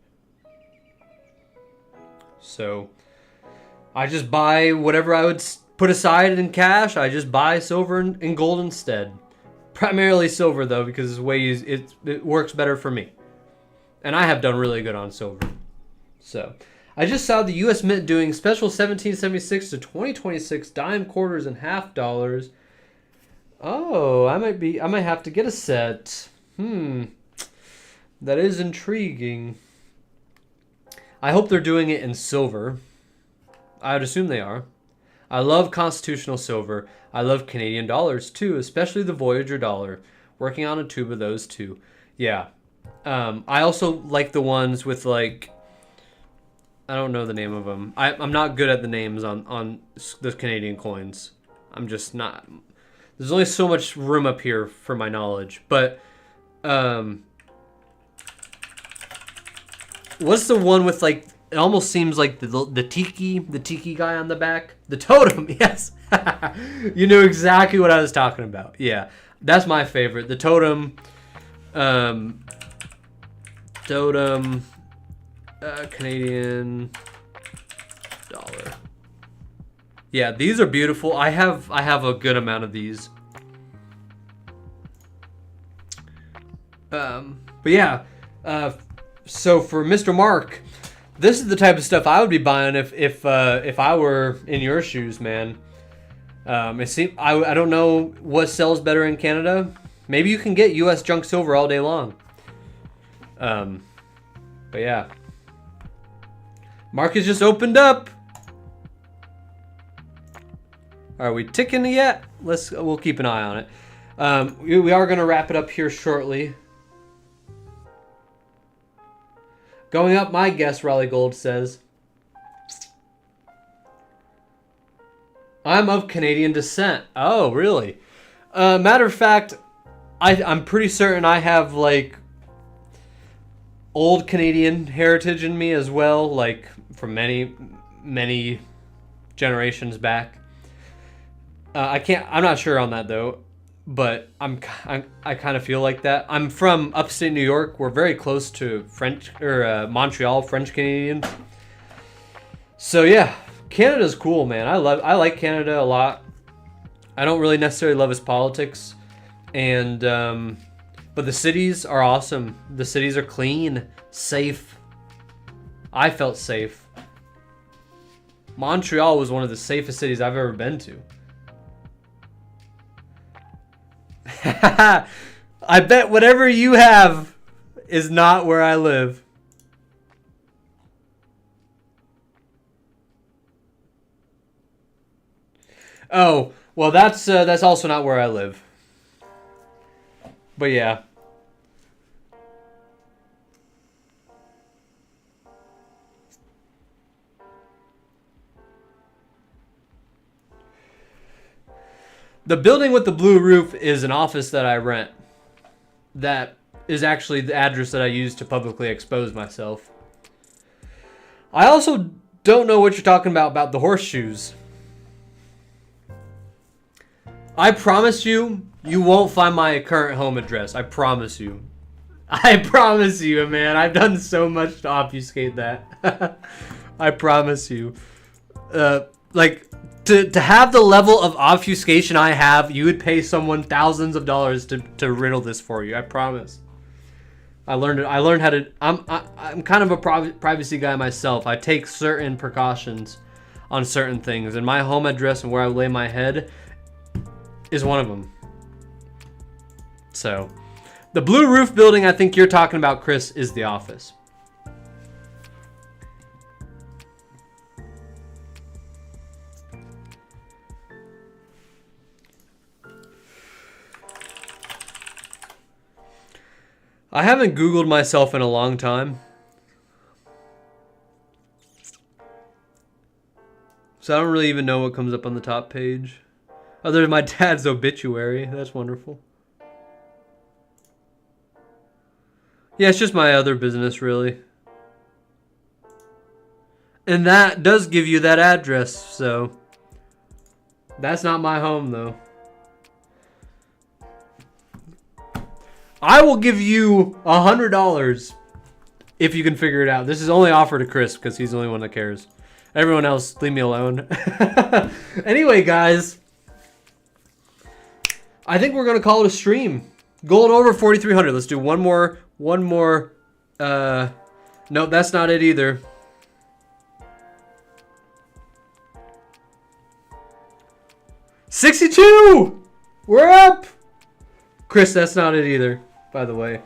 So I just buy whatever I would put aside in cash. I just buy silver and gold instead. Primarily silver, though, because it works better for me. And I have done really good on silver. So I just saw the U.S. Mint doing special 1776 to 2026 dime quarters and half dollars. Oh, I might have to get a set. That is intriguing. I hope they're doing it in silver. I would assume they are. I love constitutional silver. I love Canadian dollars too, especially the Voyager dollar. Working on a tube of those too. Yeah. I also like the ones with like, I don't know the name of them. I'm not good at the names on the Canadian coins. I'm just not. There's only so much room up here for my knowledge. But what's the one with like, it almost seems like the tiki guy on the back? The totem, yes. You knew exactly what I was talking about. Yeah, that's my favorite. The totem, Canadian dollar. Yeah, these are beautiful. I have a good amount of these. But yeah, so for Mr. Mark, this is the type of stuff I would be buying if I were in your shoes, man. I don't know what sells better in Canada. Maybe you can get U.S. junk silver all day long. But yeah, market just opened up. Are we ticking yet? We'll keep an eye on it. We are gonna wrap it up here shortly. Going up, my guess, Raleigh Gold says. I'm of Canadian descent. Oh, really? Matter of fact, I'm pretty certain I have, like, old Canadian heritage in me as well, like, from many, many generations back. I'm not sure on that, though. But I kind of feel like that. I'm from upstate New York. We're very close to Montreal, French Canadians. So yeah, Canada's cool, man. I like Canada a lot. I don't really necessarily love its politics, and but the cities are awesome. The cities are clean, safe. I felt safe. Montreal was one of the safest cities I've ever been to. I bet whatever you have is not where I live. Oh, well, that's also not where I live. But yeah. The building with the blue roof is an office that I rent. That is actually the address that I use to publicly expose myself. I also don't know what you're talking about the horseshoes. I promise you, you won't find my current home address. I promise you. I promise you, man. I've done so much to obfuscate that. I promise you. To have the level of obfuscation I have, you would pay someone thousands of dollars to riddle this for you. I promise. I learned how to. I'm kind of a privacy guy myself. I take certain precautions on certain things, and my home address and where I lay my head is one of them. So, the blue roof building I think you're talking about, Chris, is the office. I haven't Googled myself in a long time. So I don't really even know what comes up on the top page. Oh, there's my dad's obituary. That's wonderful. Yeah, it's just my other business, really. And that does give you that address, so... That's not my home, though. I will give you $100 if you can figure it out. This is only offered to Chris because he's the only one that cares. Everyone else, leave me alone. Anyway, guys, I think we're gonna call it a stream. Gold over 4,300. Let's do one more. No, that's not it either. $62. We're up! Chris, that's not it either, by the way.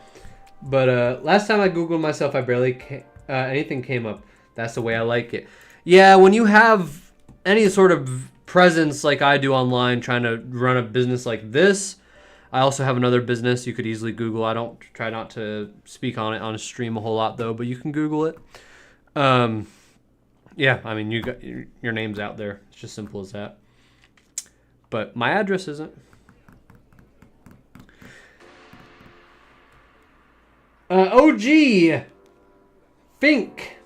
But last time I Googled myself, I barely anything came up. That's the way I like it. Yeah, when you have any sort of presence like I do online, trying to run a business like this, I also have another business you could easily Google. I don't try not to speak on it on a stream a whole lot, though, but you can Google it. Yeah, I mean, you got your name's out there. It's just simple as that. But my address isn't. OG Fink.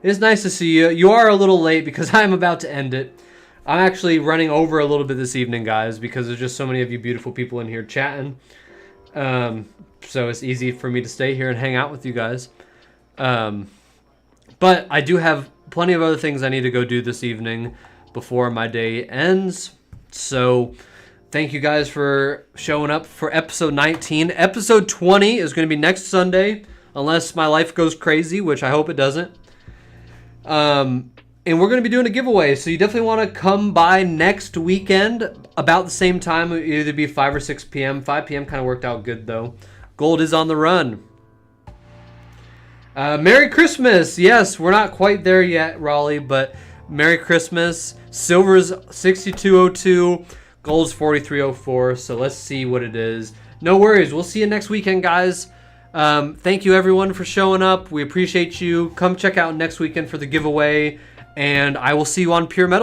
It's nice to see you. You are a little late because I'm about to end it. I'm actually running over a little bit this evening, guys, because there's just so many of you beautiful people in here chatting. So it's easy for me to stay here and hang out with you guys. But I do have plenty of other things I need to go do this evening before my day ends. So thank you guys for showing up for episode 19. Episode 20 is going to be next Sunday, unless my life goes crazy, which I hope it doesn't. And we're going to be doing a giveaway, so you definitely want to come by next weekend about the same time. It would either be 5 or 6 p.m. 5 p.m. kind of worked out good, though. Gold is on the run. Merry Christmas. Yes, we're not quite there yet, Raleigh, but Merry Christmas. Silver's 6202. Gold's 4304, so let's see what it is. No worries. We'll see you next weekend, guys. Thank you, everyone, for showing up. We appreciate you. Come check out next weekend for the giveaway, and I will see you on PeerMetals.